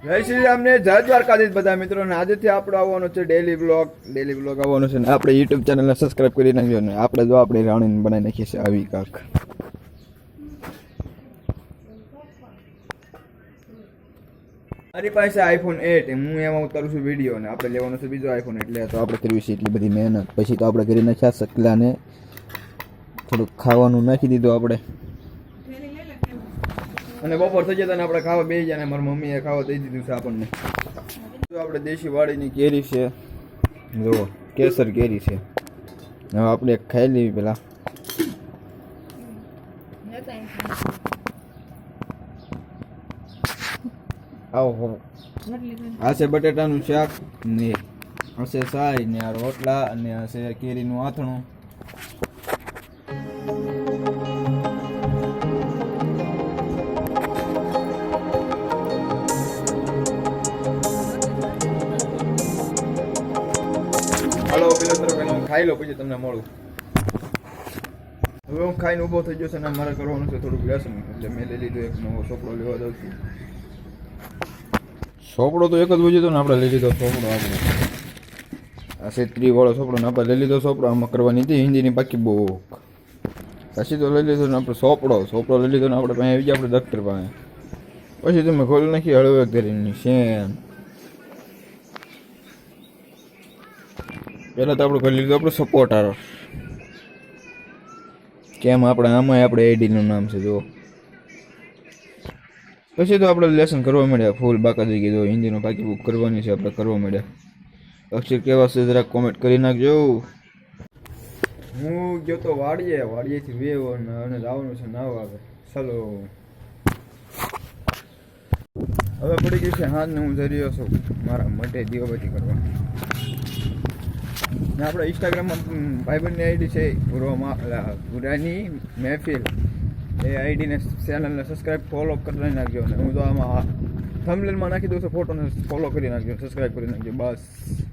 જય શ્રી રામ ને જય દ્વારકાધીશ બધા મિત્રોને આજથી આપણો આવવાનો છે ડેલી બ્લોગ આવવાનો છે ને આપણે યુટ્યુબ ચેનલને સબસ્ક્રાઇબ કરી નાખ્યો ને આપણે જો આપણે રાણીને બનાવી નાખીએ છીએ આવી કાક મારી પાસે આઈફોન 8 હું એમાં ઉતારું છું વિડીયો ને આપણે લેવાનો છે બીજો આઈફોન એટલે તો આપણે કરવી છે એટલી બધી મહેનત પછી તો આપણે કરી નાખ્યા સકલાને થોડુંક ખાવાનું નાખી દીધું આપણે અને બપોર થઈ જતા ને આપણે ખાવા બેસી જાય ને મારી મમ્મીએ ખાવા દઈ દીધું છે આપણને જો આપણે દેશી વાડીની કેરી છે જો કેસર કેરી છે હવે આપણે એક ખાઈ લેવી પેલા આવો આ છે બટેટાનું શાક ને હશે સાઈ ને આ રોટલા અને આ છે કેરીનું આથણું હાલો પેલો તરફ હું ખાઈ લો પછી તમને મળું હવે હું ખાઈને ઊભો થઈ ગયો છે ને મારે કરવાનું છે થોડુંક લેસન એટલે મેં લઈ લીધો એક નવો સોપડો લેવા જાઉં છું સોપડો તો એક જ વજ્યો હતો ને આપણે લઈ લીધો સોપડો આપણે આ છેત્રી વાળો સોપડો ને આપણે લઈ લીધો સોપડો આમાં કરવાની હતી હિન્દીની બાકી બુક પછી તો લઈ લીધો ને આપણે સોપડો લઈ લીધો ને આપણે પાસે આવી ગયા આપણે દફતર પાસે પછી તમે ખોલી નાખી હળવે કરીને શેન પહેલાં તો આપણે કરી લીધું આપણું સપોર્ટર કેમ આપણે આમાં આપણે આઈડીનું નામ છે જો પછી તો આપણે લેસન કરવા માંડ્યા ફૂલ બાકાજી કીધું હિન્દીનું બાકી બુક કરવાની છે આપણે કરવા માંડ્યા અક્ષર કેવા છે જરાક કોમેન્ટ કરી નાખજો હું ગયો તો વાડીએથી વેવ અને લાવવાનું છે નાવ આવે ચાલો હવે પડી ગયું છે હાથ ને હું જઈ રહ્યો છું મારા માટે દીવાબત્તી કરવા ને આપણે ઇન્સ્ટાગ્રામમાં ભાઈબંધની આઈડી છે પુરાની મહેફિલ એ આઈડીને ચેનલને સબસ્ક્રાઈબ ફોલો કરી નાખજો ને હું તો આમાં થંબનેલમાં નાખી દઉં છું ફોટોને ફોલો કરી નાખજો સબસ્ક્રાઈબ કરી નાખજો બસ